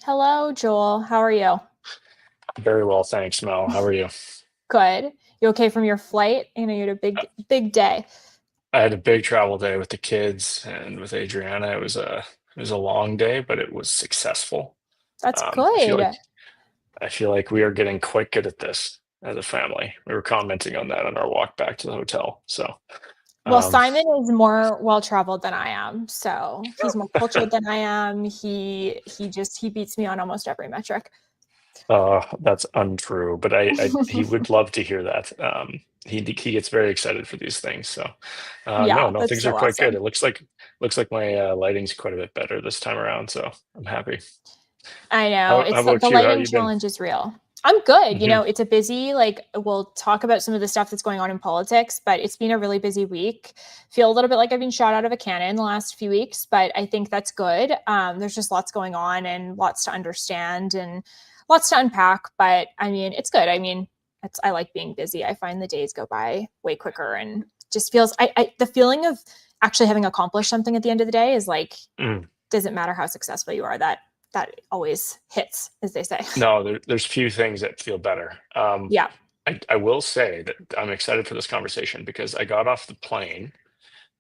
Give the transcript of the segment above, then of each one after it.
Hello, Joel. How are you? Very well, thanks, Mel. How are you? Good. You okay from your flight? I know you had a big day. I had a big travel day with the kids and with Adriana. It was a long day, but it was successful. That's I feel like good. I feel like we are getting quite good at this as a family. We were commenting on that on our walk back to the hotel. So, Well, um, Simon is more well-traveled than I am, so he's more cultured than I am. He beats me on almost every metric. that's untrue, but he would love to hear that. He gets very excited for these things. So, no, Yeah, no, that's things are so quite good. awesome. It looks like my lighting's quite a bit better this time around. So I'm happy. I know. How It's the about you? How lighting you been? challenge is real. I'm good. Hmm. It's a busy, like, we'll talk about some of the stuff that's going on in politics, but it's been a really busy week. Feel a little bit like I've been shot out of a cannon the last few weeks, but I think that's good. There's just lots going on and lots to understand and lots to unpack, but I mean, it's good. I mean, I like being busy. I find the days go by way quicker and just feels, the feeling of actually having accomplished something at the end of the day is like, Mm. doesn't matter how successful you are, that always hits, as they say. No, there's few things that feel better. Yeah. I will say that I'm excited for this conversation because I got off the plane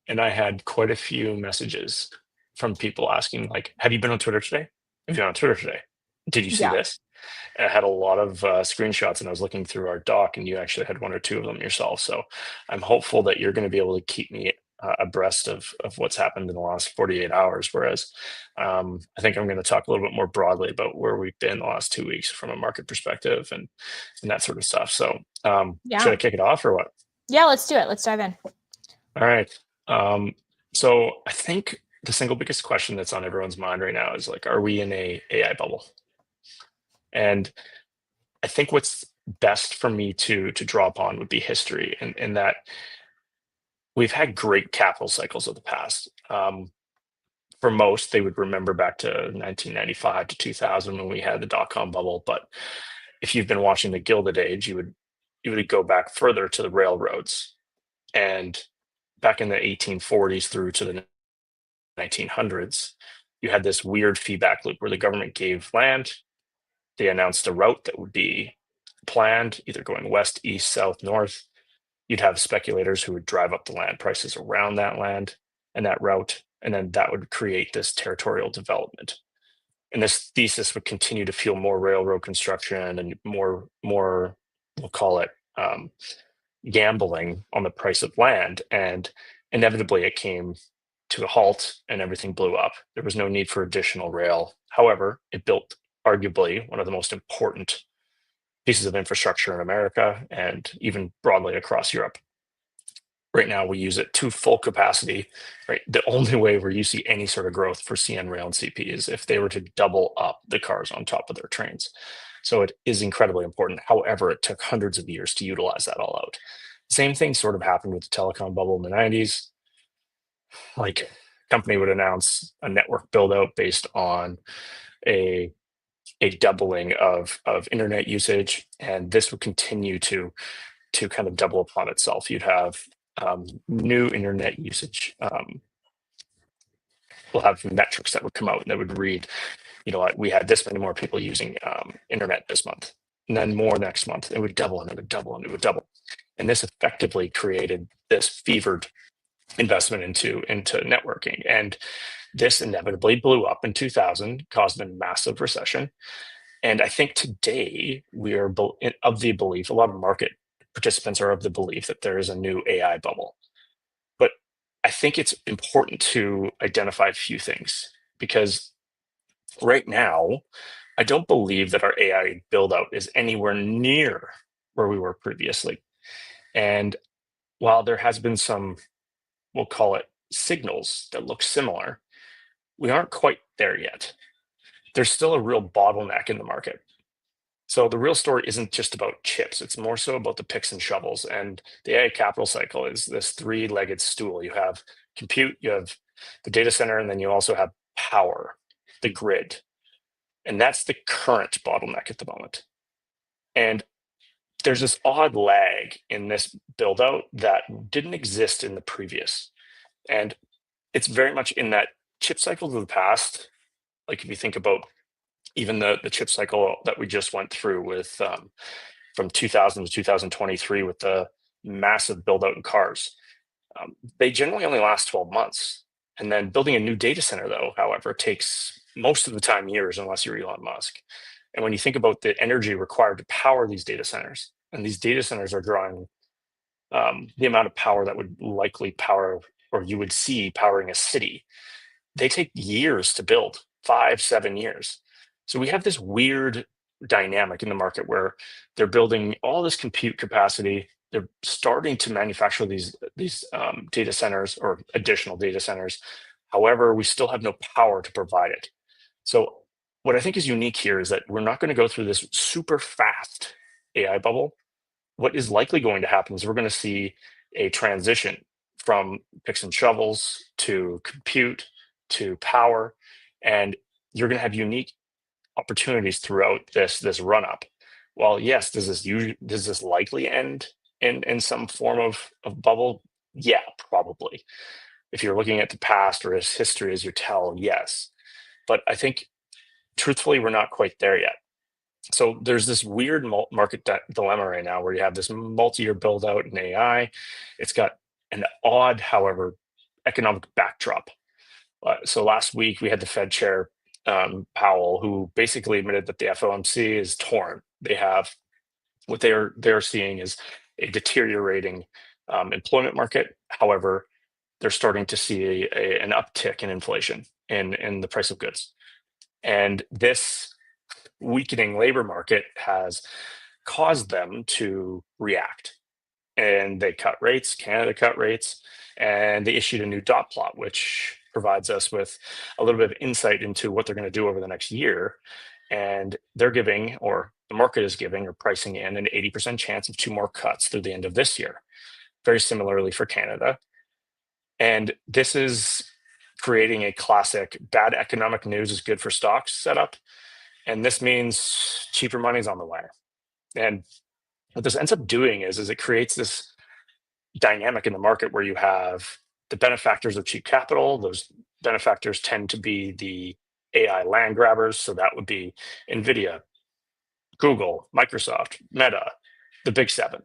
and I had quite a few messages from people asking, like, "Have you been on Twitter today? Have you been on Twitter today? Did you see Yeah. this?" And I had a lot of screenshots, and I was looking through our doc, and you actually had one or two of them yourself. So I'm hopeful that you're going to be able to keep me abreast of what's happened in the last 48 hours. Whereas I think I'm going to talk a little bit more broadly about where we've been the last 2 weeks from a market perspective and that sort of stuff. So should Yeah. I kick it off or what? Yeah, let's do it. Let's dive in. All right. Um, so I think the single biggest question that's on everyone's mind right now is like, are we in a AI bubble? And I think what's best for me to draw upon would be history, and in that we've had great capital cycles of the past. For most, they would remember back to 1995 to 2000 when we had the dot-com bubble. But if you've been watching the Gilded Age, you would go back further to the railroads, and back in the 1840s through to the 1900s, you had this weird feedback loop where the government gave land. They announced a route that would be planned, either going west, east, south, north. You'd have speculators who would drive up the land prices around that land and that route, and then that would create this territorial development. And this thesis would continue to fuel more railroad construction and more, we'll call it gambling on the price of land. And inevitably, it came to a halt and everything blew up. There was no need for additional rail. However, it built arguably one of the most important pieces of infrastructure in America and even broadly across Europe. Right now, we use it to full capacity. Right, the only way where you see any sort of growth for CN Rail and CP is if they were to double up the cars on top of their trains. So it is incredibly important. However, it took hundreds of years to utilize that all out. Same thing sort of happened with the telecom bubble in the 90s. Like, company would announce a network build out based on a a doubling of internet usage, and this would continue to kind of double upon itself. You'd have new internet usage. We'll have metrics that would come out and that would read, we had this many more people using internet this month, and then more next month. It would double and it would double and it would double, and this effectively created this fevered investment into networking. And this inevitably blew up in 2000, caused a massive recession. And I think today we are of the belief, a lot of market participants are of the belief that there is a new AI bubble. But I think it's important to identify a few things because right now, I don't believe that our AI build out is anywhere near where we were previously. And while there has been some, we'll call it signals that look similar, we aren't quite there yet. There's still a real bottleneck in the market. So the real story isn't just about chips. It's more so about the picks and shovels. And the AI capital cycle is this three-legged stool. You have compute, you have the data center, and then you also have power, the grid. And that's the current bottleneck at the moment. And there's this odd lag in this build out that didn't exist in the previous. And it's very much in that chip cycles of the past. Like if you think about even the chip cycle that we just went through with from 2000 to 2023 with the massive build out in cars. They generally only last 12 months. And then building a new data center, though, however, takes most of the time years, unless you're Elon Musk. And when you think about the energy required to power these data centers, and these data centers are drawing the amount of power that would likely power, or you would see powering a city, they take years to build, 5, 7 years. So we have this weird dynamic in the market where they're building all this compute capacity. They're starting to manufacture these data centers or additional data centers. However, we still have no power to provide it. So what I think is unique here is that we're not going to go through this super fast AI bubble. What is likely going to happen is we're going to see a transition from picks and shovels to compute to power, and you're going to have unique opportunities throughout this run up. Well, yes, does this likely end in some form of bubble? Yeah, probably. If you're looking at the past or as history as your tell, yes. But I think truthfully, we're not quite there yet. So there's this weird market dilemma right now where you have this multi-year build out in AI. It's got an odd, however, economic backdrop. So last week we had the Fed chair, Powell, who basically admitted that the FOMC is torn. They have what they're seeing is a deteriorating employment market. However, they're starting to see an uptick in inflation in the price of goods. And this weakening labor market has caused them to react. And they cut rates, Canada cut rates, and they issued a new dot plot, which provides us with a little bit of insight into what they're going to do over the next year. And they're giving, or the market is giving, or pricing in an 80% chance of 2 more cuts through the end of this year. Very similarly for Canada. And this is creating a classic bad economic news is good for stocks setup. And this means cheaper money's on the way. And what this ends up doing is it creates this dynamic in the market where you have the benefactors of cheap capital. Those benefactors tend to be the AI land grabbers. So that would be NVIDIA, Google, Microsoft, Meta, the big seven,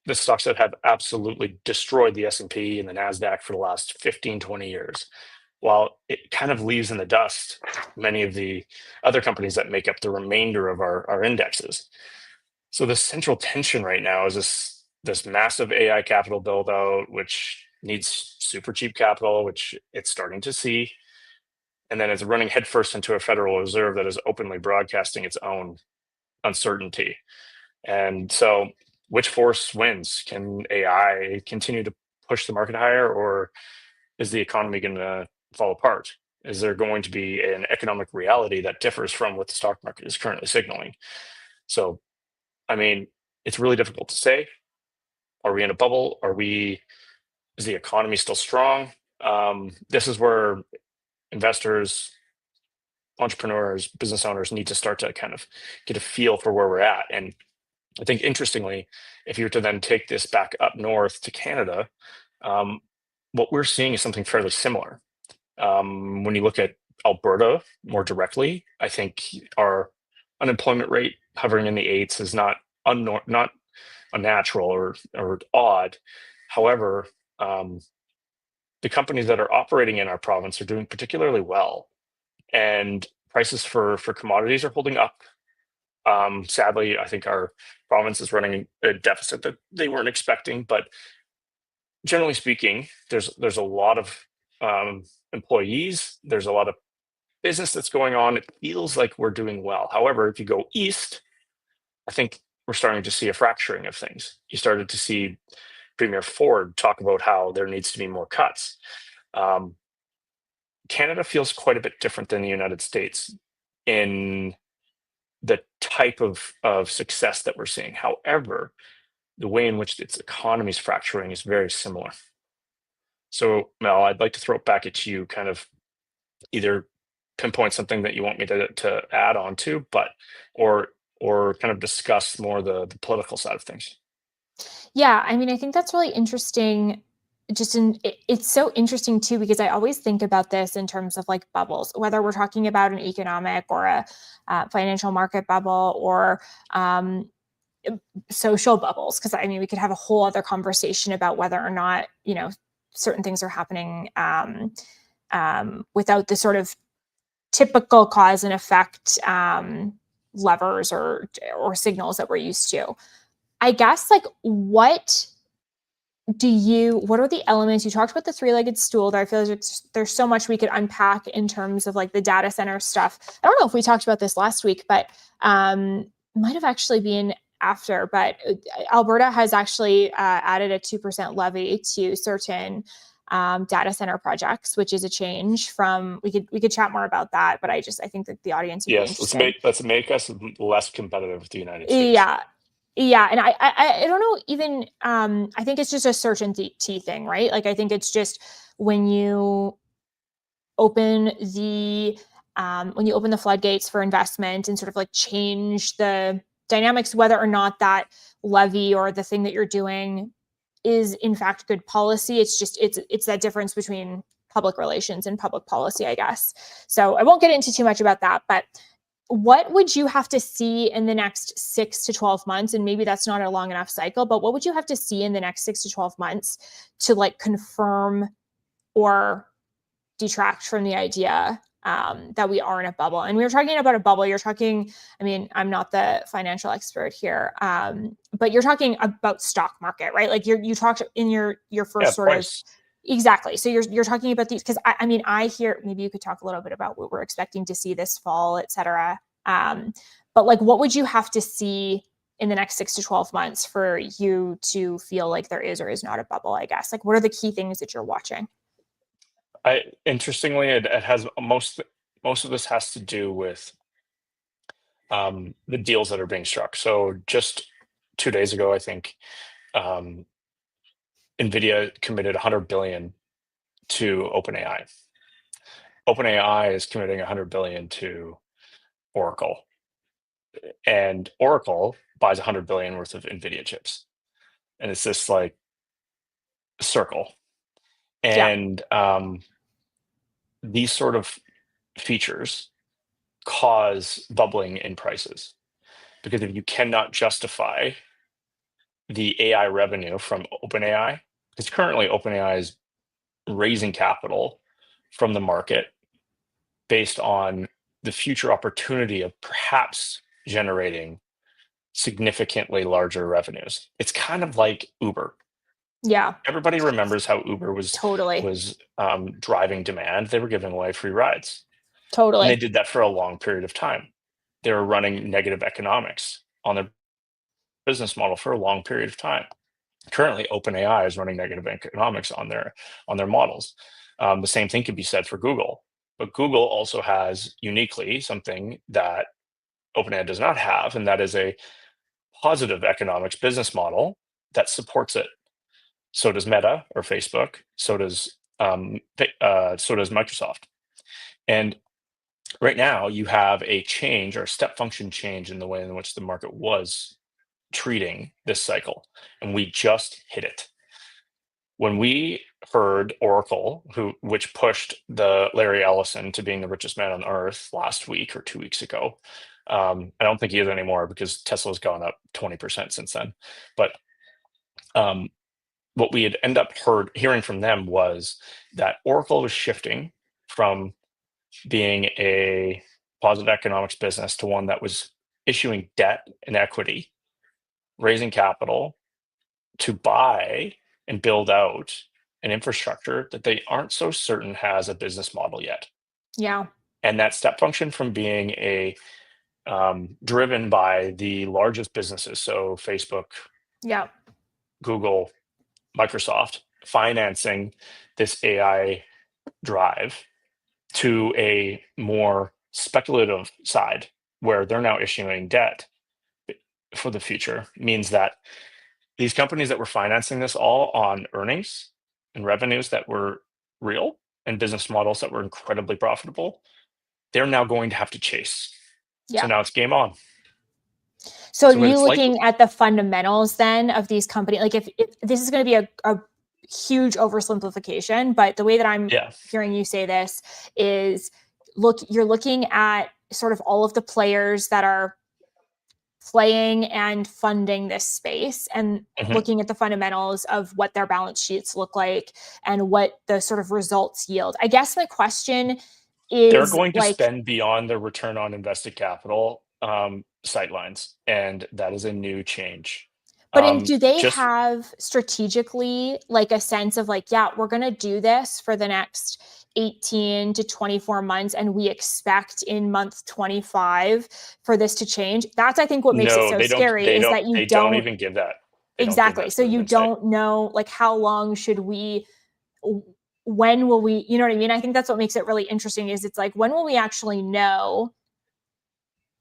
the stocks that have absolutely destroyed the S&P and the NASDAQ for the last 15, 20 years. While it kind of leaves in the dust many of the other companies that make up the remainder of our indexes. So the central tension right now is this massive AI capital build out, which needs super cheap capital, which it's starting to see. And then it's running headfirst into a Federal Reserve that is openly broadcasting its own uncertainty. And so which force wins? Can AI continue to push the market higher, or is the economy going to fall apart? Is there going to be an economic reality that differs from what the stock market is currently signaling? So, I mean, it's really difficult to say. Are we in a bubble? Is the economy still strong? This is where investors, entrepreneurs, business owners need to start to kind of get a feel for where we're at. And I think interestingly, if you were to then take this back up north to Canada, what we're seeing is something fairly similar. When you look at Alberta more directly, I think our unemployment rate hovering in the eights is not unnatural or odd. However, the companies that are operating in our province are doing particularly well, and prices for commodities are holding up. Sadly, I think our province is running a deficit that they weren't expecting, but generally speaking, there's a lot of employees, there's a lot of business that's going on. It feels like we're doing well. However, if you go east, I think we're starting to see a fracturing of things. You started to see Premier Ford talk about how there needs to be more cuts. Canada feels quite a bit different than the United States in the type of success that we're seeing. However, the way in which its economy is fracturing is very similar. So, Mel, I'd like to throw it back at you, kind of either pinpoint something that you want me to add on to, but or kind of discuss more the political side of things. Yeah, I mean, I think that's really interesting it's so interesting too, because I always think about this in terms of like bubbles, whether we're talking about an economic or a financial market bubble, or social bubbles. Because I mean, we could have a whole other conversation about whether or not, certain things are happening without the sort of typical cause and effect levers or signals that we're used to. I guess, like, what are the elements? You talked about the three-legged stool there. I feel like there's so much we could unpack in terms of like the data center stuff. I don't know if we talked about this last week, but might have actually been after, but Alberta has actually added a 2% levy to certain data center projects, which is a change from, we could chat more about that, but I think that the audience would be Yes, interested. let's make us less competitive with the United States. Yeah, and I don't know, even I think it's just a certainty thing, right? Like, I think it's just when you open the floodgates for investment and sort of like change the dynamics, whether or not that levy or the thing that you're doing is in fact good policy. It's that difference between public relations and public policy, I guess. So I won't get into too much about that, but what would you have to see in the next 6 to 12 months? And maybe that's not a long enough cycle, but what would you have to see in the next 6 to 12 months to like confirm or detract from the idea that we are in a bubble? And we were talking about a bubble. You're talking, I mean, I'm not the financial expert here, but you're talking about stock market, right? Like you talked in your first sort of. Exactly. So you're talking about these, because I mean, I hear, maybe you could talk a little bit about what we're expecting to see this fall, et cetera. But like, what would you have to see in the next 6 to 12 months for you to feel like there is or is not a bubble, I guess? Like, what are the key things that you're watching? Interestingly, it has most of this has to do with the deals that are being struck. So just 2 days ago, I think NVIDIA committed 100 billion to OpenAI. OpenAI is committing 100 billion to Oracle, and Oracle buys 100 billion worth of NVIDIA chips, and it's this like circle. And these sort of features cause bubbling in prices, because if you cannot justify the AI revenue from OpenAI, because currently OpenAI is raising capital from the market based on the future opportunity of perhaps generating significantly larger revenues. It's kind of like Uber. Yeah. Everybody remembers how Uber was Totally. driving demand. They were giving away free rides. Totally. And they did that for a long period of time. They were running negative economics on their business model for a long period of time. Currently, OpenAI is running negative economics on their models. The same thing could be said for Google, but Google also has uniquely something that OpenAI does not have, and that is a positive economics business model that supports it. So does Meta or Facebook. So does Microsoft. And right now, you have a change or a step function change in the way in which the market was treating this cycle, and we just hit it. When we heard Oracle, which pushed the Larry Ellison to being the richest man on earth last week or 2 weeks ago, I don't think he is anymore because Tesla's gone up 20% since then. But what we had ended up hearing from them was that Oracle was shifting from being a positive economics business to one that was issuing debt and equity, raising capital to buy and build out an infrastructure that they aren't so certain has a business model yet. Yeah. And that step function from being driven by the largest businesses, so Facebook, Google, Microsoft, financing this AI drive, to a more speculative side where they're now issuing debt for the future, means that these companies that were financing this all on earnings and revenues that were real and business models that were incredibly profitable, they're now going to have to chase. Yeah. So now it's game on. So are you looking at the fundamentals then of these companies? Like, if this is going to be huge oversimplification, but the way that I'm Yeah. hearing you say this is you're looking at sort of all of the players that are playing and funding this space and Mhm. looking at the fundamentals of what their balance sheets look like and what the sort of results yield. I guess my question They're is going to like, spend beyond their return on invested capital sightlines, and that is a new change. do they Just have strategically like a sense of like, yeah, we're going to do this for the next 18 to 24 months and we expect in month 25 for this to change? That's, I think, what makes it no, so they don't. scary They is don't. that you They don't don't. even give that. They don't give Exactly. that So sort of you insight. don't know like how long should we, when will we, you know what I mean? I think that's what makes it really interesting is it's like, when will we actually know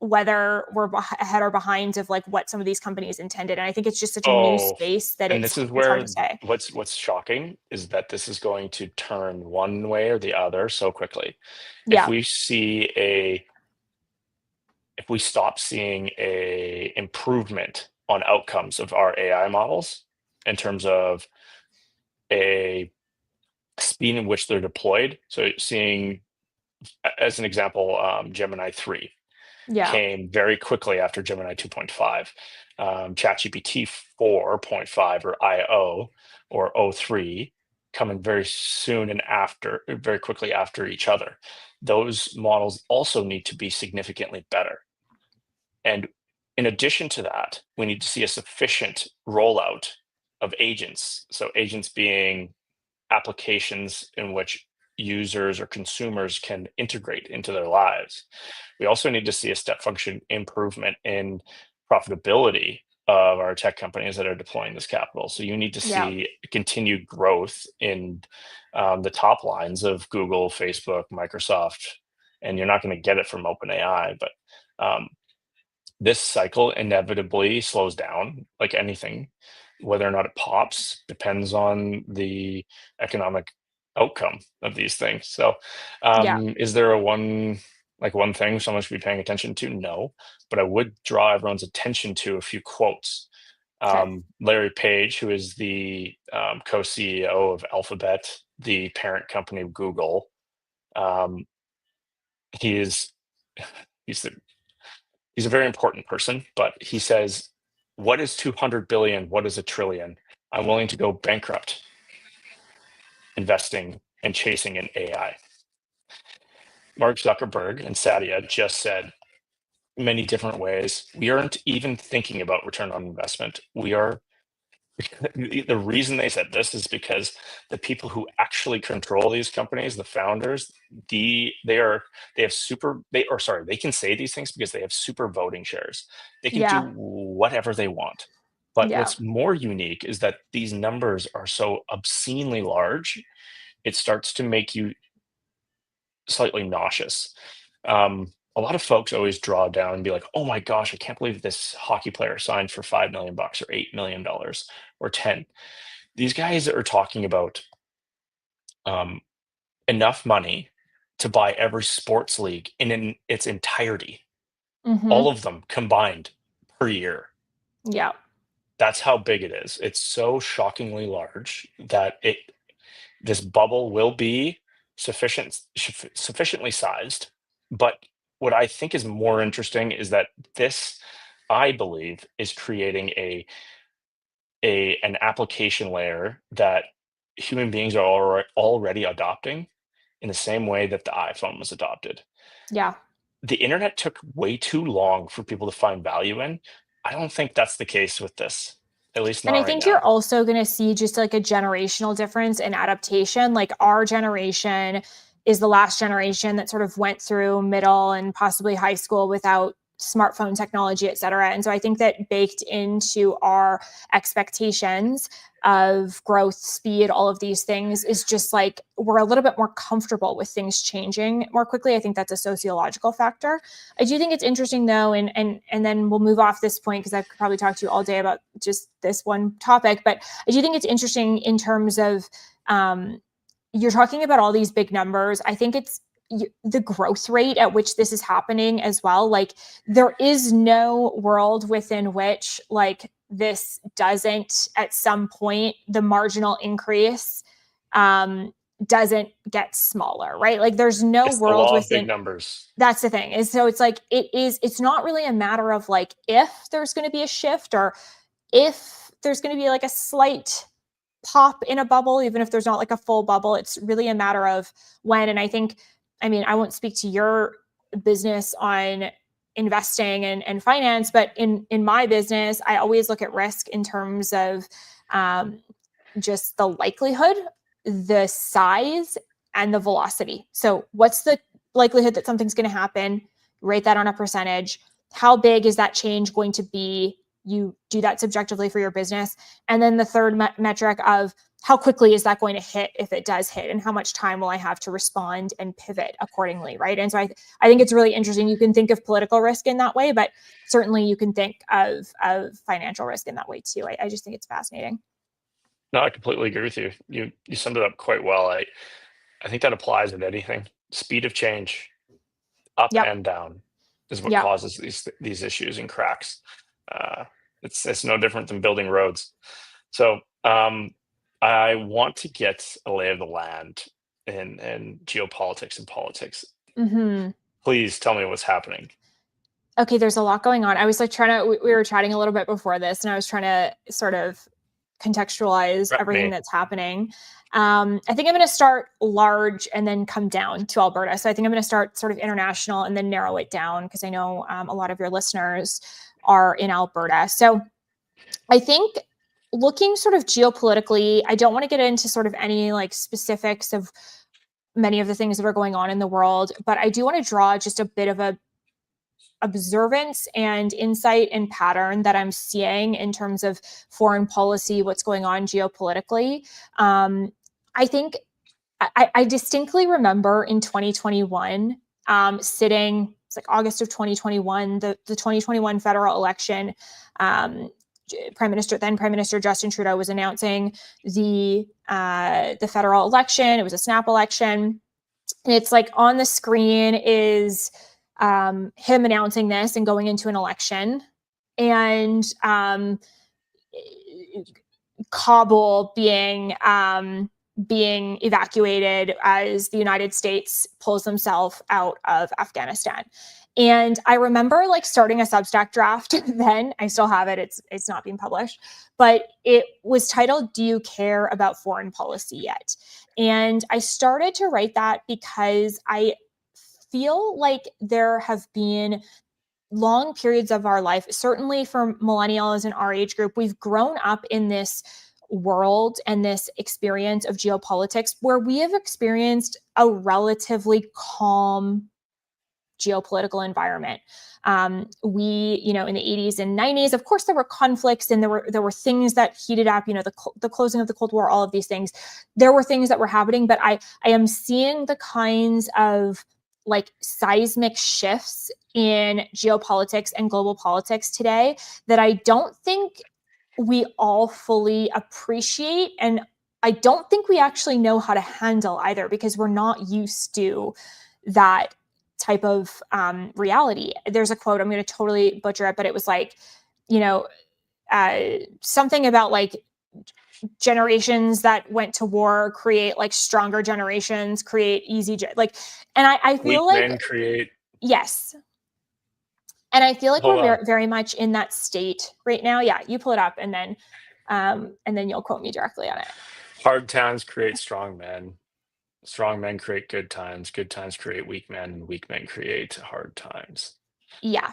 whether we're ahead or behind of like what some of these companies intended? And I think it's just such a new Oh, space that and this is it's hard to where say. what's shocking is that this is going to turn one way or the other so quickly. If Yeah. we see a if we stop seeing a improvement on outcomes of our AI models in terms of a speed in which they're deployed. So seeing, as an example, Gemini 3 Yeah. came very quickly after Gemini 2.5. ChatGPT 4.5 or IO or O3 coming very soon and after, very quickly after each other. Those models also need to be significantly better. And in addition to that, we need to see a sufficient rollout of agents. So agents being applications in which users or consumers can integrate into their lives. We also need to see a step function improvement in profitability of our tech companies that are deploying this capital. So you need to Yeah. see continued growth in the top lines of Google, Facebook, Microsoft, and you're not going to get it from OpenAI, but um, this cycle inevitably slows down like anything. Whether or not it pops depends on the economic outcome of these things. So Yeah. is there one thing someone should be paying attention to? No, but I would draw everyone's attention to a few quotes. Okay. Larry Page, who is the co-CEO of Alphabet, the parent company of Google, um, he is he's the he's a very important person, but he says, what is 200 billion? What is a trillion? I'm willing to go bankrupt investing and chasing an AI. Mark Zuckerberg and Satya just said many different ways, we aren't even thinking about return on investment. We are the reason they said this is because the people who actually control these companies, the founders, they can say these things because they have super voting shares. They can do Yeah. whatever they want. But Yeah. what's more unique is that these numbers are so obscenely large, it starts to make you slightly nauseous. A lot of folks always draw down and be like, "Oh my gosh, I can't believe this hockey player signed for $5 million or $8 million or 10." These guys are talking about um, enough money to buy every sports league in its entirety, all Mm-hmm. of them combined per year. Yeah. That's how big it is. It's so shockingly large that this bubble will be sufficiently sized. But what I think is more interesting is that this, I believe, is creating an application layer that human beings are already adopting in the same way that the iPhone was adopted. Yeah. The internet took way too long for people to find value in. I don't think that's the case with this, at least And not I right think you're now. also going to see just like a generational difference in adaptation. Like our generation is the last generation that sort of went through middle and possibly high school without smartphone technology, et cetera. And so I think that baked into our expectations of growth, speed, all of these things is just like we're a little bit more comfortable with things changing more quickly. I think that's a sociological factor. I do think it's interesting though, and then we'll move off this point because I could probably talk to you all day about just this one topic. But I do think it's interesting in terms of you're talking about all these big numbers. I think it's the growth rate at which this is happening as well. Like there is no world within which like this doesn't, at some point, the marginal increase doesn't get smaller, right? Like there's no It's the world law of big within. numbers. That's the thing. And so it's like, it's not really a matter of like if there's going to be a shift or if there's going to be like a slight pop in a bubble, even if there's not like a full bubble. It's really a matter of when. And I think, I mean, I won't speak to your business on investing and finance, but in my business, I always look at risk in terms of just the likelihood, the size, and the velocity. So what's the likelihood that something's going to happen? Rate that on a percentage. How big is that change going to be? You do that subjectively for your business. And then the third metric of how quickly is that going to hit if it does hit, and how much time will I have to respond and pivot accordingly, right? And so I think it's really interesting. You can think of political risk in that way, but certainly you can think of financial risk in that way too. I just think it's fascinating. No, I completely agree with you. You summed it up quite well. I think that applies in anything. Speed of change, up Yep. and down, is what Yep. causes these issues and cracks. It's no different than building roads. So I want to get a lay of the land in geopolitics and politics. Mm-hmm. Please tell me what's happening. Okay, there's a lot going on. I was like trying to, we were chatting a little bit before this, and I was trying to sort of contextualize Prep everything me. that's happening. I think I'm going to start large and then come down to Alberta. So I think I'm going to start sort of international and then narrow it down, because I know a lot of your listeners are in Alberta. So I think looking sort of geopolitically, I don't want to get into sort of any like specifics of many of the things that are going on in the world, but I do want to draw just a bit of a observance and insight and pattern that I'm seeing in terms of foreign policy, what's going on geopolitically. I think I distinctly remember in 2021 sitting, it's like August of 2021, the 2021 federal election. Then Prime Minister Justin Trudeau was announcing the federal election. It was a snap election, and it's like on the screen is him announcing this and going into an election, and Kabul being evacuated as the United States pulls themselves out of Afghanistan. And I remember like starting a Substack draft then. I still have it. It's not being published, but it was titled, "Do you care about foreign policy yet?" And I started to write that because I feel like there have been long periods of our life, certainly for millennials in our age group, we've grown up in this world and this experience of geopolitics where we have experienced a relatively calm geopolitical environment. We, in the 80s and 90s, of course, there were conflicts and there were things that heated up, the closing of the Cold War, all of these things. There were things that were happening, but I am seeing the kinds of like seismic shifts in geopolitics and global politics today that I don't think we all fully appreciate. And I don't think we actually know how to handle either, because we're not used to that type of reality. There's a quote, I'm going to totally butcher it, but it was like, something about like generations that went to war create like stronger generations, create easy, and I feel Weak like, men create. yes. And I feel like Hold we're on. very, very much in that state right now. Yeah, you pull it up and then you'll quote me directly on it. Hard times create strong men. Strong men create good times. Good times create weak men. And weak men create hard times. Yeah.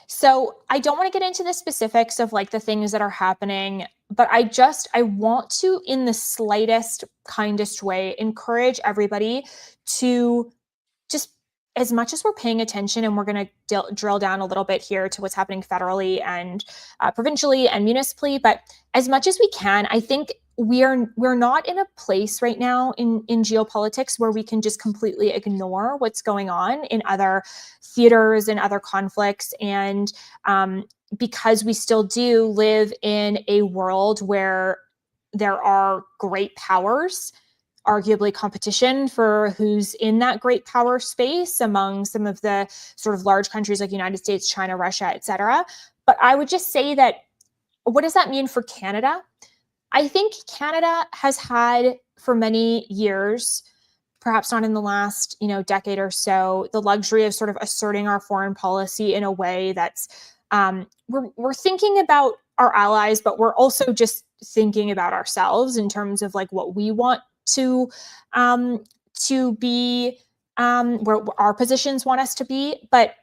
So I don't want to get into the specifics of like the things that are happening, but I want to, in the slightest, kindest way, encourage everybody to just, as much as we're paying attention, and we're going to drill down a little bit here to what's happening federally and provincially and municipally, but as much as we can, I think we're not in a place right now in geopolitics where we can just completely ignore what's going on in other theaters and other conflicts. And because we still do live in a world where there are great powers, arguably competition for who's in that great power space among some of the sort of large countries like United States, China, Russia, et cetera. But I would just say that what does that mean for Canada? I think Canada has had for many years, perhaps not in the last, decade or so, the luxury of sort of asserting our foreign policy in a way that's we're thinking about our allies, but we're also just thinking about ourselves in terms of like what we want to be, where our positions want us to be. But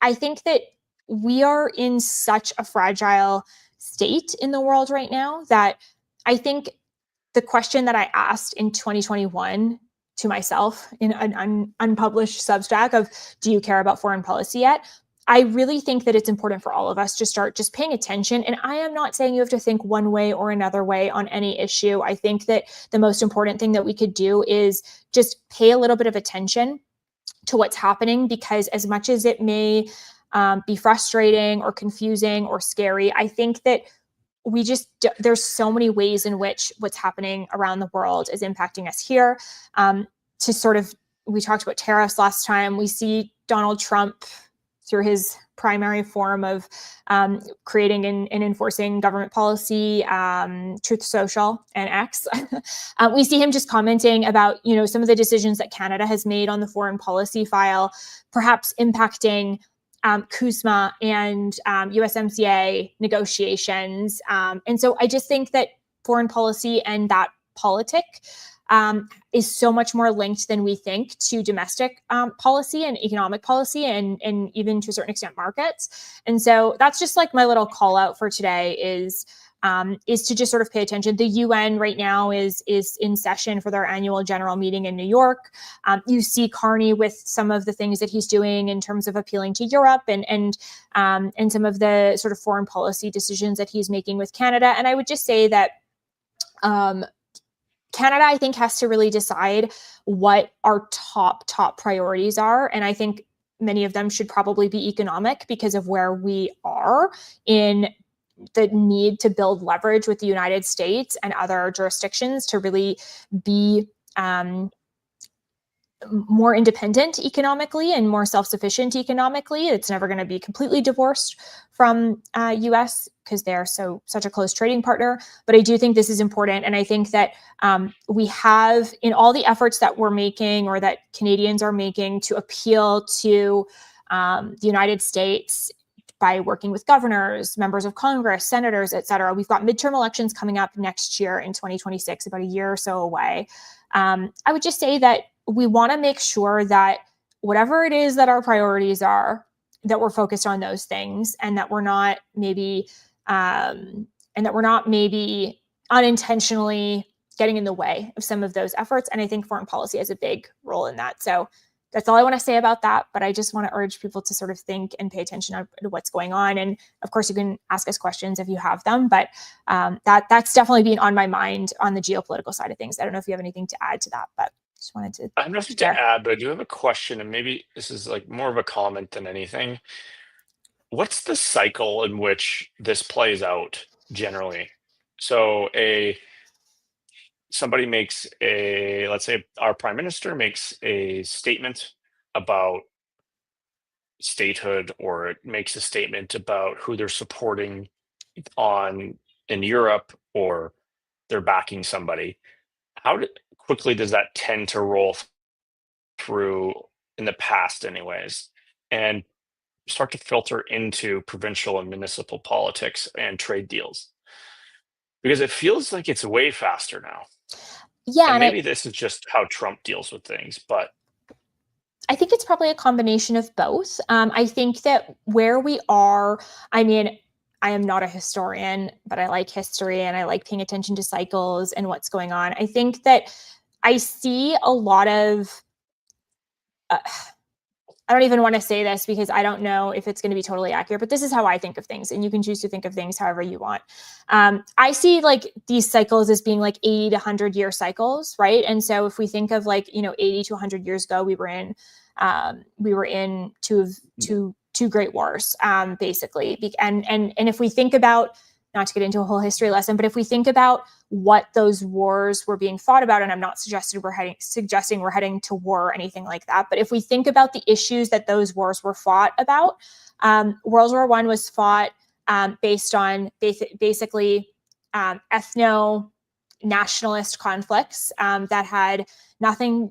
I think that we are in such a fragile state in the world right now that I think the question that I asked in 2021 to myself in an unpublished Substack of, do you care about foreign policy yet? I really think that it's important for all of us to start just paying attention. And I am not saying you have to think one way or another way on any issue. I think that the most important thing that we could do is just pay a little bit of attention to what's happening, because as much as it may be frustrating or confusing or scary, I think that there's so many ways in which what's happening around the world is impacting us here. We talked about tariffs last time. We see Donald Trump through his primary form of creating and enforcing government policy, Truth Social and X. We see him just commenting about, some of the decisions that Canada has made on the foreign policy file, perhaps impacting CUSMA and USMCA negotiations. And so I just think that foreign policy and that politic is so much more linked than we think to domestic policy and economic policy and even to a certain extent markets. And so that's just like my little call out for today is to just sort of pay attention. The UN right now is in session for their annual general meeting in New York. You see Carney with some of the things that he's doing in terms of appealing to Europe and some of the sort of foreign policy decisions that he's making with Canada. And I would just say that Canada, I think, has to really decide what our top priorities are. And I think many of them should probably be economic because of where we are in the need to build leverage with the United States and other jurisdictions to really be more independent economically and more self-sufficient economically. It's never going to be completely divorced from US because they're such a close trading partner. But I do think this is important. And I think that we have, in all the efforts that we're making or that Canadians are making to appeal to the United States by working with governors, members of Congress, senators, et cetera. We've got midterm elections coming up next year in 2026, about a year or so away. I would just say that we want to make sure that whatever it is that our priorities are, that we're focused on those things, and that we're not maybe unintentionally getting in the way of some of those efforts. And I think foreign policy has a big role in that. So that's all I want to say about that. But I just want to urge people to sort of think and pay attention to what's going on. And of course, you can ask us questions if you have them. But that's definitely been on my mind on the geopolitical side of things. I don't know if you have anything to add to that, but just wanted to. I have nothing to add, but I do have a question, and maybe this is like more of a comment than anything. What's the cycle in which this plays out generally? So somebody makes let's say our prime minister makes a statement about statehood, or it makes a statement about who they're supporting in Europe, or they're backing somebody. How quickly does that tend to roll through in the past anyways, and start to filter into provincial and municipal politics and trade deals? Because it feels like it's way faster now. Yeah, and maybe this is just how Trump deals with things, but I think it's probably a combination of both. I think that where we are, I mean, I am not a historian, but I like history and I like paying attention to cycles and what's going on. I think that I see a lot of, I don't even want to say this because I don't know if it's going to be totally accurate, but this is how I think of things. And you can choose to think of things however you want. I see like these cycles as being like 80 to 100-year cycles, right? And so if we think of like, 80 to 100 years ago, we were in two great wars, basically. And if we think about, not to get into a whole history lesson, but if we think about what those wars were being fought about, and I'm not suggesting we're heading to war or anything like that, but if we think about the issues that those wars were fought about, World War I was fought based on basically ethno-nationalist conflicts that had nothing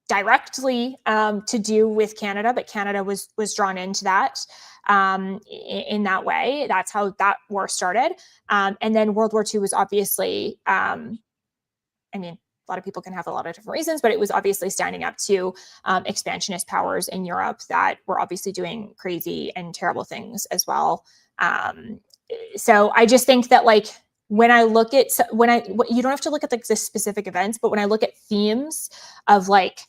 directly to do with Canada, but Canada was drawn into that in that way. That's how that war started. And then World War II was obviously, I mean, a lot of people can have a lot of different reasons, but it was obviously standing up to expansionist powers in Europe that were obviously doing crazy and terrible things as well. So I just think that, like, when I look at, you don't have to look at like the specific events, but when I look at themes of like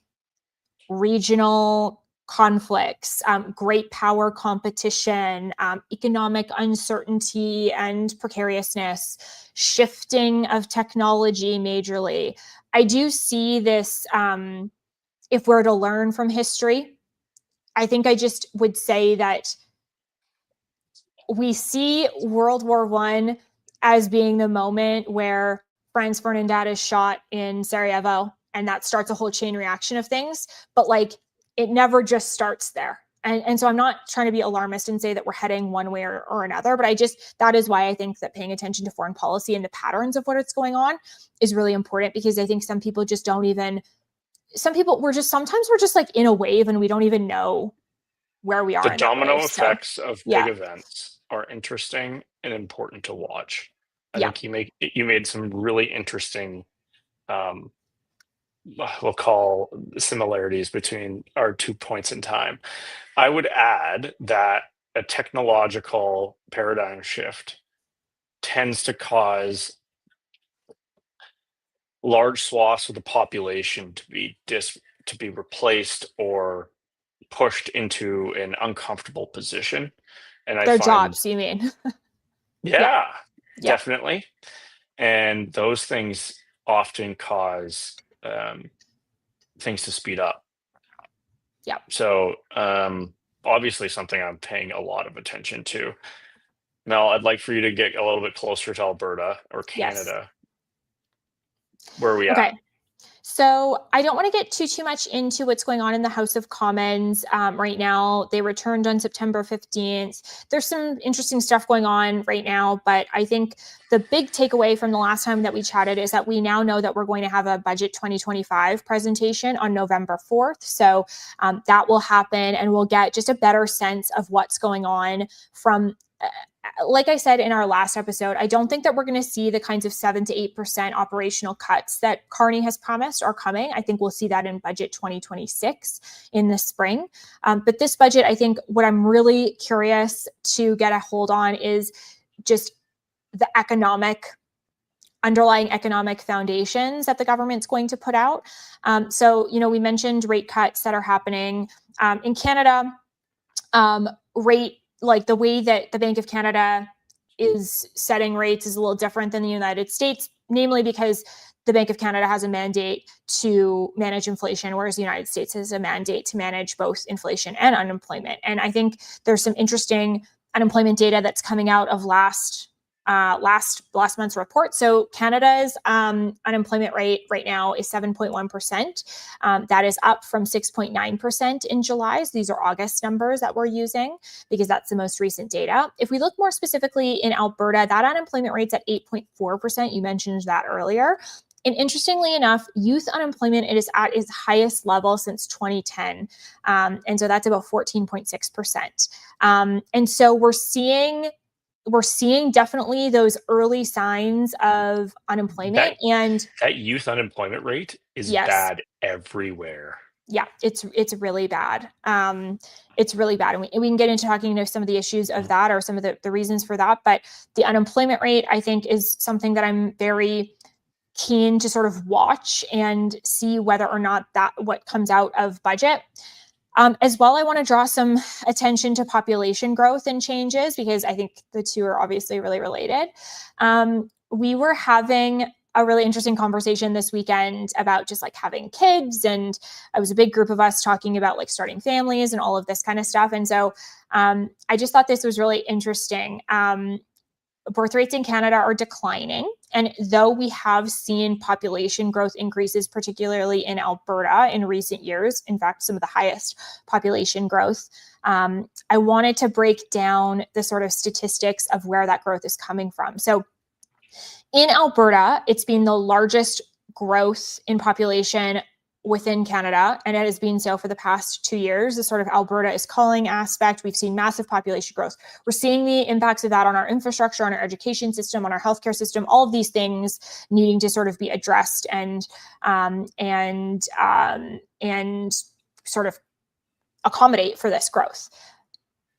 regional conflicts, great power competition, economic uncertainty and precariousness, shifting of technology majorly, I do see this, if we're to learn from history, I think I just would say that we see World War I as being the moment where Franz Ferdinand is shot in Sarajevo, and that starts a whole chain reaction of things. But like, it never just starts there. And so I'm not trying to be alarmist and say that we're heading one way or another, but that is why I think that paying attention to foreign policy and the patterns of what's going on is really important, because I think some people just don't even, sometimes we're just like in a wave and we don't even know where we are The in that wave. domino effects of big yeah. events are interesting and important to watch. I Yeah. think you made some really interesting, we'll call similarities between our 2 points in time. I would add that a technological paradigm shift tends to cause large swaths of the population to be replaced or pushed into an uncomfortable position. And I Their find, jobs, you mean? yeah, Yeah. definitely. And those things often cause things to speed up. Yeah. So obviously something I'm paying a lot of attention to. Mel, I'd like for you to get a little bit closer to Alberta or Canada. Yes. Where are we at? Okay. So I don't want to get too much into what's going on in the House of Commons right now. They returned on September 15th. There's some interesting stuff going on right now, but I think the big takeaway from the last time that we chatted is that we now know that we're going to have a budget 2025 presentation on November 4th. So that will happen, and we'll get just a better sense of what's going on from like I said in our last episode, I don't think that we're going to see the kinds of 7 to 8% operational cuts that Carney has promised are coming. I think we'll see that in budget 2026 in the spring. But this budget, I think what I'm really curious to get a hold on is just the underlying economic foundations that the government's going to put out. So, we mentioned rate cuts that are happening in Canada. Like the way that the Bank of Canada is setting rates is a little different than the United States, namely because the Bank of Canada has a mandate to manage inflation, whereas the United States has a mandate to manage both inflation and unemployment. And I think there's some interesting unemployment data that's coming out of last month's report. So Canada's unemployment rate right now is 7.1%. That is up from 6.9% in July. So these are August numbers that we're using because that's the most recent data. If we look more specifically in Alberta, that unemployment rate's at 8.4%. You mentioned that earlier. And interestingly enough, youth unemployment is at its highest level since 2010. And so that's about 14.6%. And so we're seeing definitely those early signs of unemployment. And that youth unemployment rate is bad everywhere. Yeah, it's really bad. It's really bad. And we can get into talking some of the issues of that or some of the reasons for that. But the unemployment rate, I think, is something that I'm very keen to sort of watch and see whether or not what comes out of budget. As well, I want to draw some attention to population growth and changes because I think the two are obviously really related. We were having a really interesting conversation this weekend about just like having kids, and it was a big group of us talking about like starting families and all of this kind of stuff. And so I just thought this was really interesting. birth rates in Canada are declining. And though we have seen population growth increases, particularly in Alberta in recent years, in fact, some of the highest population growth, I wanted to break down the sort of statistics of where that growth is coming from. So in Alberta, it's been the largest growth in population within Canada, and it has been so for the past 2 years. The sort of Alberta is calling aspect. We've seen massive population growth. We're seeing the impacts of that on our infrastructure, on our education system, on our healthcare system. All of these things needing to sort of be addressed and sort of accommodate for this growth.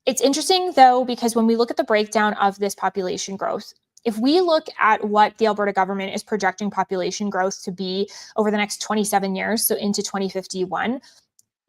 It's interesting though, because when we look at the breakdown of this population growth, if we look at what the Alberta government is projecting population growth to be over the next 27 years, so into 2051,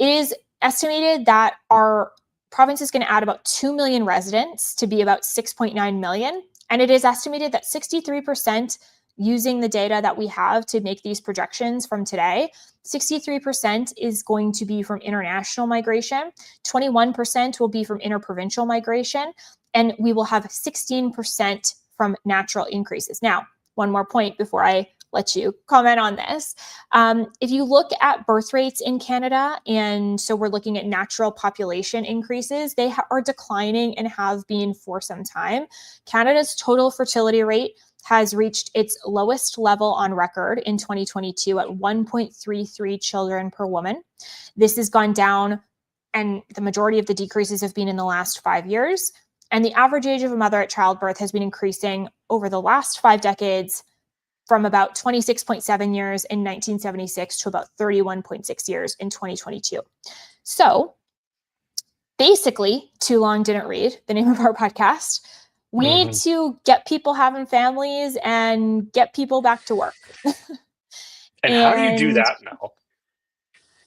it is estimated that our province is going to add about 2 million residents to be about 6.9 million. And it is estimated that 63%, using the data that we have to make these projections from today, 63% is going to be from international migration, 21% will be from interprovincial migration, and we will have 16% from natural increases. Now, one more point before I let you comment on this. If you look at birth rates in Canada, and so we're looking at natural population increases, they are declining and have been for some time. Canada's total fertility rate has reached its lowest level on record in 2022 at 1.33 children per woman. This has gone down, and the majority of the decreases have been in the last 5 years. And the average age of a mother at childbirth has been increasing over the last 5 decades from about 26.7 years in 1976 to about 31.6 years in 2022. So basically, Too Long Didn't Read, the name of our podcast, we need to get people having families and get people back to work. And how do you do that now?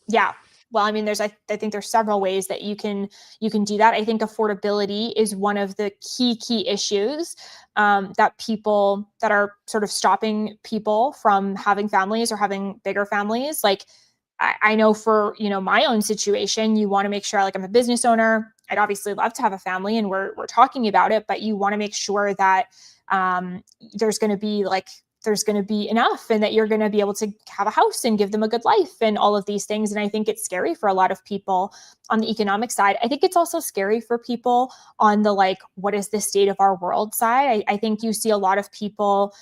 Yeah. Well, I mean, I think there's several ways that you can do that. I think affordability is one of the key issues that are sort of stopping people from having families or having bigger families. Like I know for, my own situation, you want to make sure, like, I'm a business owner. I'd obviously love to have a family, and we're talking about it, but you want to make sure that there's going to be enough, and that you're going to be able to have a house and give them a good life and all of these things. And I think it's scary for a lot of people on the economic side. I think it's also scary for people on the, like, what is the state of our world side? I think you see a lot of people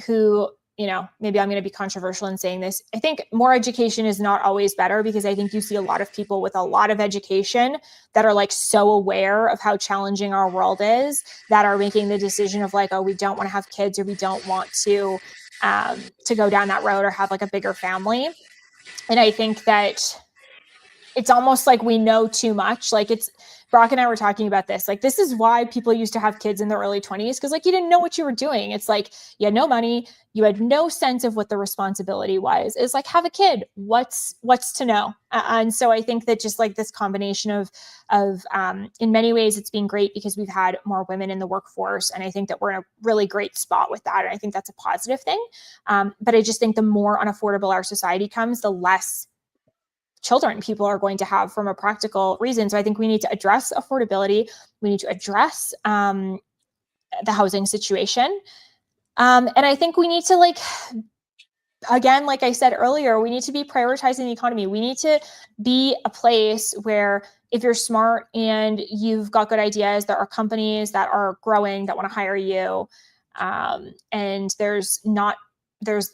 who, maybe I'm going to be controversial in saying this. I think more education is not always better, because I think you see a lot of people with a lot of education that are, like, so aware of how challenging our world is, that are making the decision of, like, oh, we don't want to have kids, or we don't want to go down that road or have, like, a bigger family. And I think that it's almost like we know too much. Like, Brock and I were talking about this. Like, this is why people used to have kids in their early 20s, because, like, you didn't know what you were doing. It's like you had no money, you had no sense of what the responsibility was. It's like, have a kid. What's to know? And so I think that just, like, this combination of in many ways, it's been great because we've had more women in the workforce, and I think that we're in a really great spot with that. And I think that's a positive thing. But I just think the more unaffordable our society comes, the less children people are going to have from a practical reason. So I think we need to address affordability. We need to address the housing situation. And I think we need to, like, again, like I said earlier, we need to be prioritizing the economy. We need to be a place where, if you're smart and you've got good ideas, there are companies that are growing that want to hire you. And there's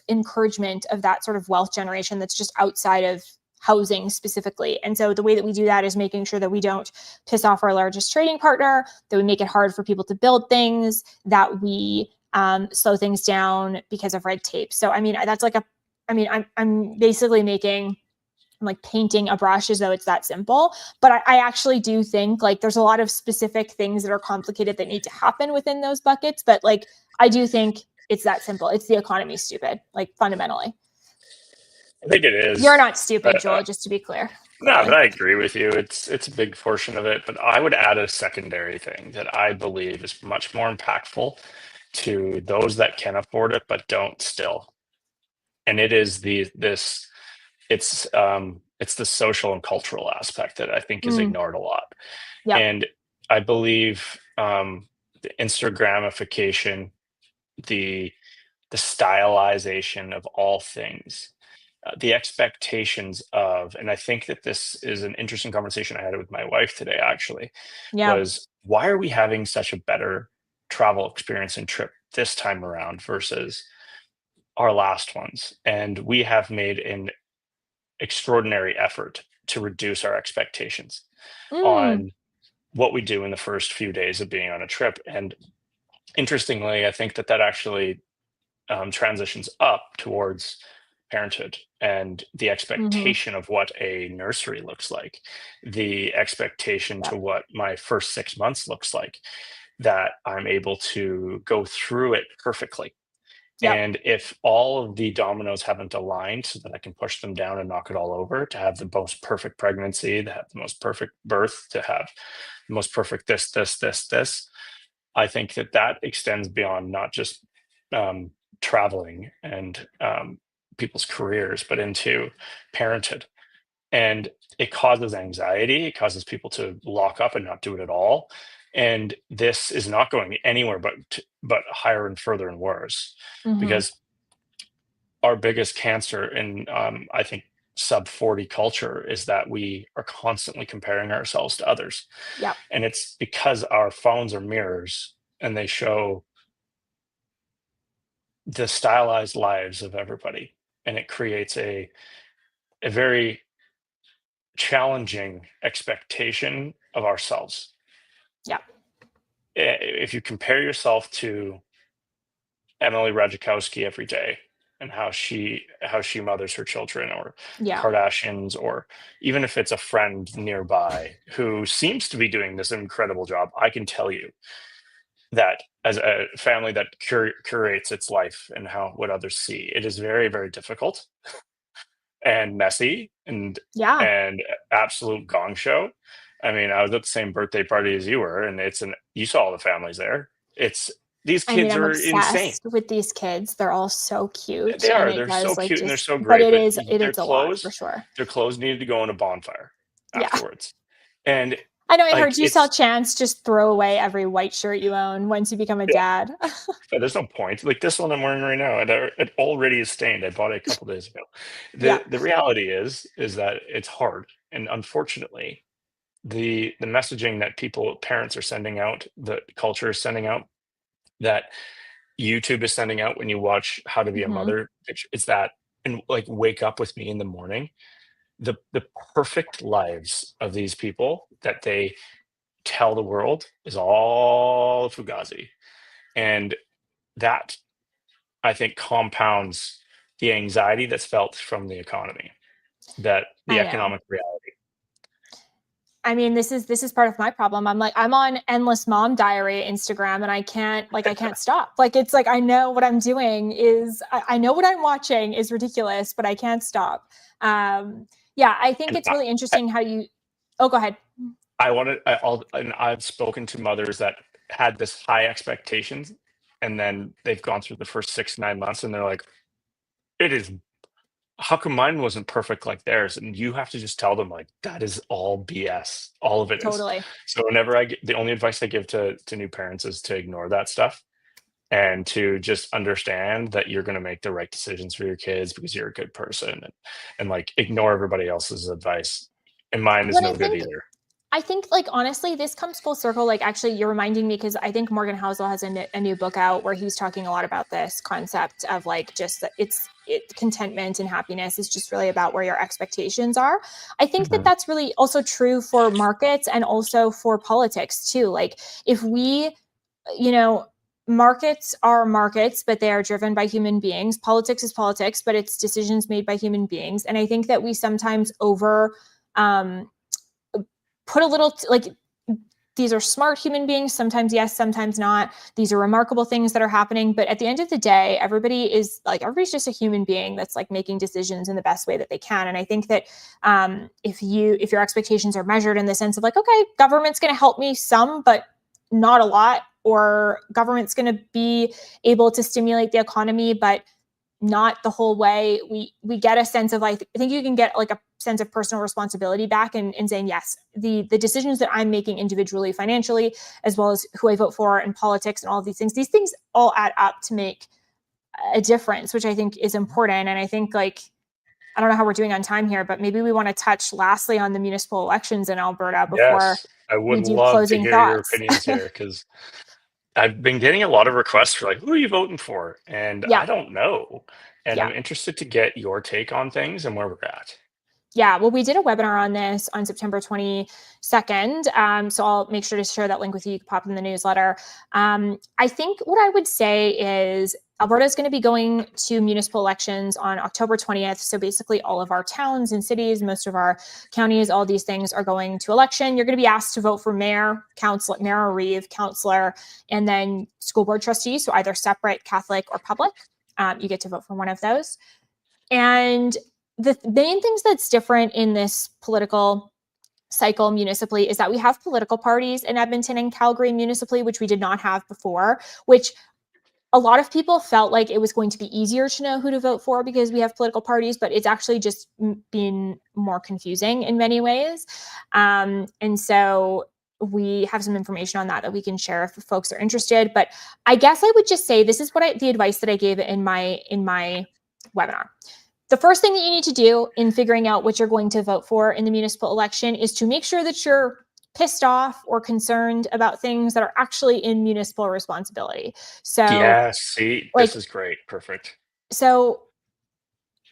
encouragement of that sort of wealth generation that's just outside of housing specifically. And so the way that we do that is making sure that we don't piss off our largest trading partner, that we make it hard for people to build things, that we slow things down because of red tape. So, I mean, that's like I'm basically I'm like painting a brush as though it's that simple. But I actually do think, like, there's a lot of specific things that are complicated that need to happen within those buckets. But, like, I do think it's that simple. It's the economy, stupid, like, fundamentally. I think it is. You're not stupid, Joel, just to be clear. No, but I agree with you. It's a big portion of it. But I would add a secondary thing that I believe is much more impactful to those that can afford it but don't still. And it is it's the social and cultural aspect that I think is ignored a lot. Yep. And I believe the Instagramification, the stylization of all things, the expectations of, and I think that this is an interesting conversation I had with my wife today, actually, Yeah. was why are we having such a better travel experience and trip this time around versus our last ones? And we have made an extraordinary effort to reduce our expectations Mm, on what we do in the first few days of being on a trip. And interestingly, I think that that actually transitions up towards parenthood and the hmm. expectation of what a nursery looks like, the expectation to Yep. what my first 6 months looks like, that I'm able to go through it perfectly. Yep. And if all of the dominoes haven't aligned so that I can push them down and knock it all over, to have the most perfect pregnancy, to have the most perfect birth, to have the most perfect this, I think that that extends beyond not just um, traveling and people's careers, but into parenthood. And it causes anxiety. It causes people to lock up and not do it at all. And this is not going anywhere but higher and further and worse, Hmm. because our biggest cancer in I think sub 40 culture is that we are constantly comparing ourselves to others, Yep. and it's because our phones are mirrors and they show the stylized lives of everybody, and it creates a very challenging expectation of ourselves. Yep. If you compare yourself to Emily Ratajkowski every day and how she mothers her children, or the Yeah. Kardashians, or even if it's a friend nearby who seems to be doing this incredible job, I can tell you that as a family that curates its life and how what others see, it is very, very difficult and messy Yeah. and absolute gong show. I mean, I was at the same birthday party as you were, and you saw all the families there. It's These I mean, kids I'm are insane. obsessed with these kids. They're all so cute, They and are. it They're so does like cute and they're just, so but great, but it their is a lot for clothes, sure. their clothes needed to go in a bonfire Yeah. afterwards. And I know I like heard you tell it's Chance just throw away every white shirt you own once you become a yeah, dad. there's no point. Like this one I'm wearing right now, it already is stained. I bought it a couple days ago. Yeah. The reality is that it's hard, and unfortunately, the messaging that parents are sending out, the culture is sending out, that YouTube is sending out when you watch How to Be a Hmm. Mother, it's that, and like wake up with me in the morning, the perfect lives of these people that they tell the world is all fugazi. And that, I think, compounds the anxiety that's felt from the economy, that the I know. economic reality. I mean, this is part of my problem. I'm like, I'm on endless mom diary Instagram, and I can't stop. Like, it's like I know what I'm doing is I know what I'm watching is ridiculous, but I can't stop. Yeah, I think And it's really interesting how you. Oh, go ahead. and I've spoken to mothers that had this high expectations, and then they've gone through the first 6 9 months, and they're like, it is, how come mine wasn't perfect like theirs? And you have to just tell them, like, that is all BS. All of it is. Totally. So whenever the only advice I give to new parents is to ignore that stuff and to just understand that you're going to make the right decisions for your kids because you're a good person, and like ignore everybody else's advice. And mine is What no good either. I think, like, honestly, this comes full circle. Like, actually, you're reminding me because I think Morgan Housel has a new book out where he's talking a lot about this concept of like just that contentment and happiness is just really about where your expectations are. I think that Mhm. that's really also true for markets and also for politics too. Like, if we, you know, markets are markets, but they are driven by human beings. Politics is politics, but it's decisions made by human beings. And I think that we sometimes um, put a little like these are smart human beings, sometimes yes, sometimes not. These are remarkable things that are happening, but at the end of the day, everybody's just a human being that's like making decisions in the best way that they can. And I think that if your expectations are measured in the sense of like, okay, government's going to help me some, but not a lot, or government's going to be able to stimulate the economy, but not the whole way. We get a sense of, like, I think you can get like a sense of personal responsibility back and saying, yes, the decisions that I'm making individually, financially, as well as who I vote for in politics and all of these things all add up to make a difference, which I think is important. And I think, like, I don't know how we're doing on time here, but maybe we want to touch lastly on the municipal elections in Alberta before Yes, I would we do love to closing hear your thoughts. opinions here because I've been getting a lot of requests for like, who are you voting for? And Yeah. I don't know. And Yeah. I'm interested to get your take on things and where we're at. Yeah, well, we did a webinar on this on September 22nd. So I'll make sure to share that link with you. You can pop in the newsletter. I think what I would say is Alberta is going to be going to municipal elections on October 20th. So basically all of our towns and cities, most of our counties, all these things are going to election. You're going to be asked to vote for mayor, council, mayor or reeve, councillor, and then school board trustees. So either separate, Catholic, or public. You get to vote for one of those. And the main things that's different in this political cycle municipally is that we have political parties in Edmonton and Calgary municipally, which we did not have before, which a lot of people felt like it was going to be easier to know who to vote for because we have political parties, but it's actually just been more confusing in many ways. And so we have some information on that we can share if folks are interested. But I guess I would just say this is the advice that I gave in my webinar. The first thing that you need to do in figuring out what you're going to vote for in the municipal election is to make sure that you're pissed off or concerned about things that are actually in municipal responsibility. So, Yes, see, like, this is great. Perfect. so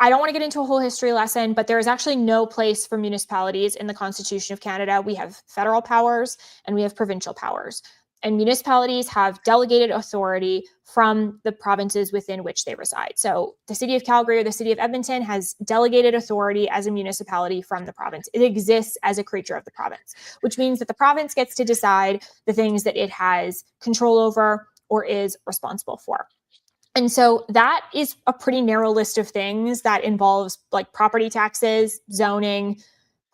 I don't want to get into a whole history lesson, but there is actually no place for municipalities in the Constitution of Canada. We have federal powers and we have provincial powers. And municipalities have delegated authority from the provinces within which they reside. So the city of Calgary or the city of Edmonton has delegated authority as a municipality from the province. It exists as a creature of the province, which means that the province gets to decide the things that it has control over or is responsible for. And so that is a pretty narrow list of things that involves like property taxes, zoning,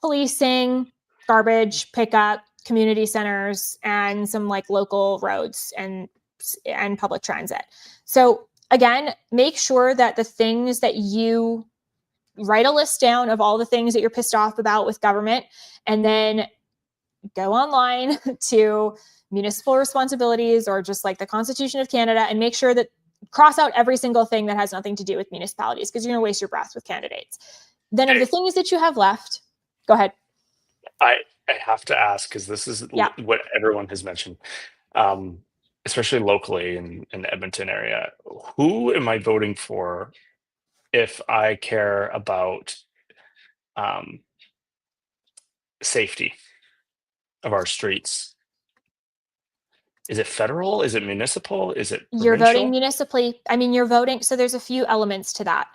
policing, garbage pickup, community centers, and some like local roads and public transit. So again, make sure that the things that you write a list down of all the things that you're pissed off about with government, and then go online to municipal responsibilities or just like the Constitution of Canada and make sure that cross out every single thing that has nothing to do with municipalities because you're going to waste your breath with candidates. Then of the things that you have left, go ahead. I have to ask because this is Yeah. what everyone has mentioned, um, especially locally in the Edmonton area. Who am I voting for if I care about um, safety of our streets? Is it federal? Is it municipal? Is it You're voting provincial? municipally. I mean, you're voting. So there's a few elements to that.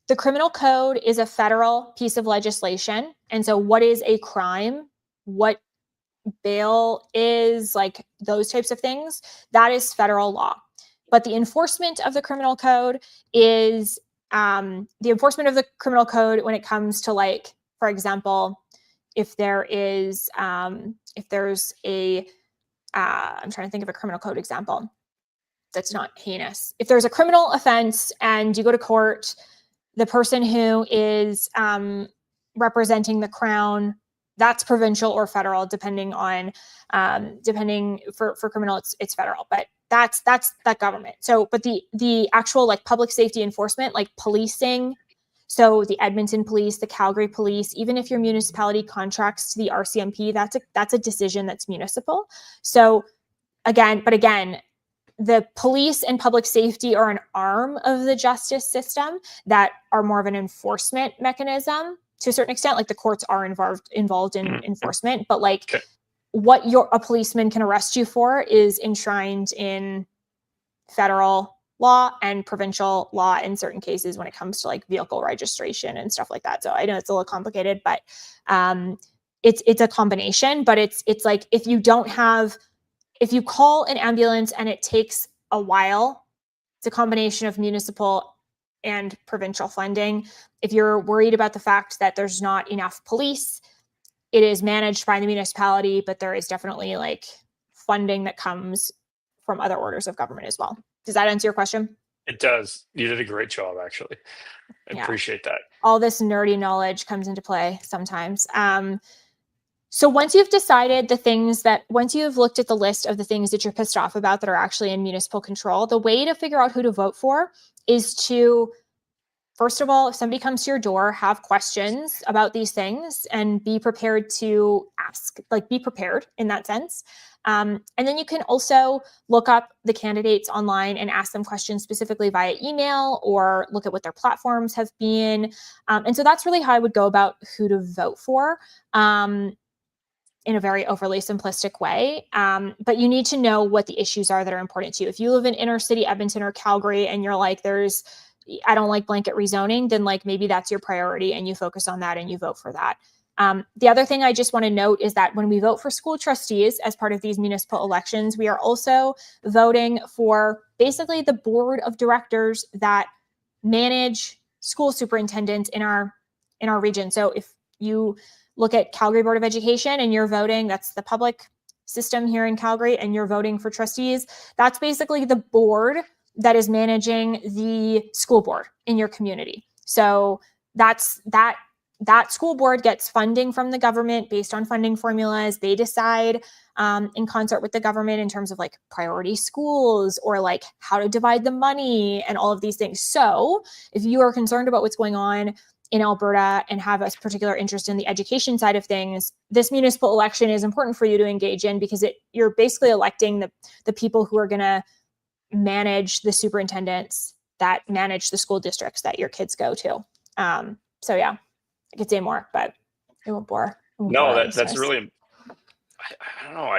The criminal code is a federal piece of legislation. And so what is a crime? What bail is, like those types of things, that is federal law. But the enforcement of the criminal code is the enforcement of the criminal code when it comes to, like, for example, if there is if there's a I'm trying to think of a criminal code example that's not heinous. If there's a criminal offense and you go to court, the person who is representing the crown, that's provincial or federal, depending on depending for criminal, it's federal, but that's that government. So, but the actual like public safety enforcement, like policing, so the Edmonton Police, the Calgary Police, even if your municipality contracts to the RCMP, that's a decision that's municipal. So again, the police and public safety are an arm of the justice system that are more of an enforcement mechanism to a certain extent. Like the courts are involved in enforcement, but like Okay. what a policeman can arrest you for is enshrined in federal law and provincial law in certain cases when it comes to like vehicle registration and stuff like that. So I know it's a little complicated, but it's a combination. But it's like if you call an ambulance and it takes a while, it's a combination of municipal and provincial funding. If you're worried about the fact that there's not enough police, it is managed by the municipality, but there is definitely like funding that comes from other orders of government as well. Does that answer your question? It does. You did a great job, actually. I Yeah. appreciate that. All this nerdy knowledge comes into play sometimes. So once you've decided once you've looked at the list of the things that you're pissed off about that are actually in municipal control, the way to figure out who to vote for is to, first of all, if somebody comes to your door, have questions about these things and be prepared to ask, like be prepared in that sense. And then you can also look up the candidates online and ask them questions specifically via email or look at what their platforms have been. And so that's really how I would go about who to vote for. In a very overly simplistic way. But you need to know what the issues are that are important to you. If you live in inner city Edmonton or Calgary and you're like, I don't like blanket rezoning, then like maybe that's your priority and you focus on that and you vote for that. The other thing I just want to note is that when we vote for school trustees as part of these municipal elections, we are also voting for basically the board of directors that manage school superintendents in our region. So if you look at Calgary Board of Education and you're voting, that's the public system here in Calgary, and you're voting for trustees, that's basically the board that is managing the school board in your community. So that school board gets funding from the government based on funding formulas. They decide in concert with the government in terms of like priority schools or like how to divide the money and all of these things. So if you are concerned about what's going on in Alberta and have a particular interest in the education side of things, this municipal election is important for you to engage in because you're basically electing the people who are going to manage the superintendents that manage the school districts that your kids go to. So yeah, I could say more, but it won't bore. No, that's really. I don't know.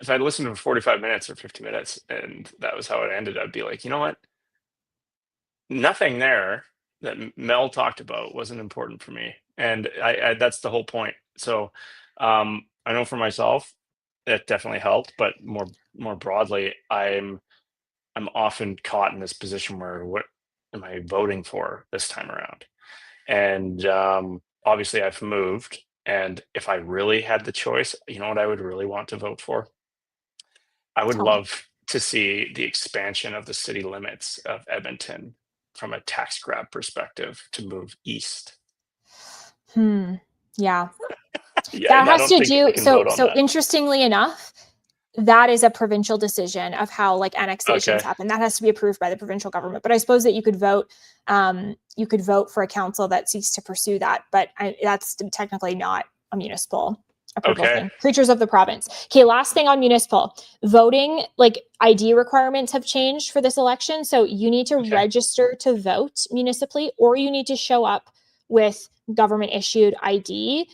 If I'd listened for 45 minutes or 50 minutes and that was how it ended, I'd be like, you know what? Nothing there that Mel talked about wasn't important for me, and I that's the whole point. So I know for myself it definitely helped, but more broadly, I'm often caught in this position where what am I voting for this time around? And obviously I've moved, and if I really had the choice, you know what I would really want to vote for? I would Tell me. love to see the expansion of the city limits of Edmonton from a tax grab perspective to move east. Yeah. Yeah, That and I has don't to think I do can so vote on so that. interestingly enough, that is a provincial decision of how like annexations Okay. happen. That has to be approved by the provincial government. But I suppose that you could vote for a council that seeks to pursue that. But that's technically not a municipal approval Okay. thing. Creatures of the province. Okay, last thing on municipal voting, like ID requirements have changed for this election. So you need to Okay. register to vote municipally, or you need to show up with government issued ID.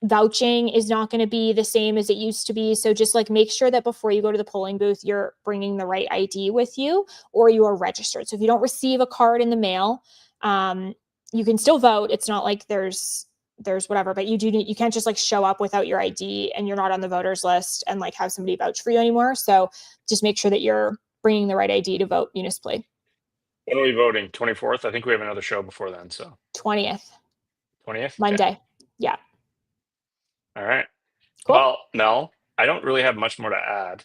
Vouching is not going to be the same as it used to be. So just like make sure that before you go to the polling booth, you're bringing the right ID with you or you are registered. So if you don't receive a card in the mail, you can still vote. It's not like there's whatever, but you can't just like show up without your ID and you're not on the voters list and like have somebody vouch for you anymore. So just make sure that you're bringing the right ID to vote municipally. When are we voting? 24th? I think we have another show before then. So 20th, 20th? Okay. Monday. Yeah. All right. Cool. Well, Mel, I don't really have much more to add,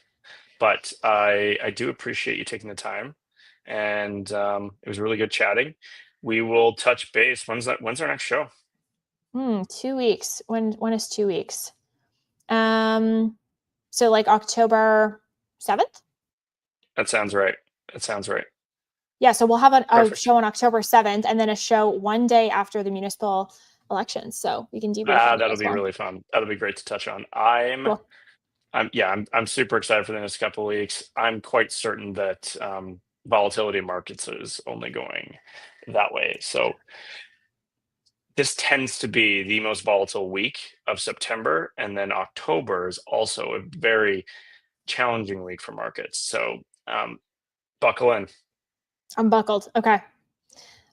but I do appreciate you taking the time, and it was really good chatting. We will touch base. When's our next show? 2 weeks. When is 2 weeks? So like October 7th? That sounds right. That sounds right. Yeah, so we'll have a Perfect. show on October 7th and then a show one day after the municipal elections. So we can debrief on that That'll as be well. really fun. That'll be great to touch on. Cool. I'm super excited for the next couple of weeks. I'm quite certain that volatility in markets is only going that way. So this tends to be the most volatile week of September, and then October is also a very challenging week for markets. So buckle in. I'm buckled. Okay. All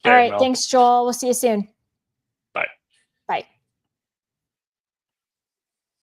Okay, right. Mel. Thanks, Joel. We'll see you soon.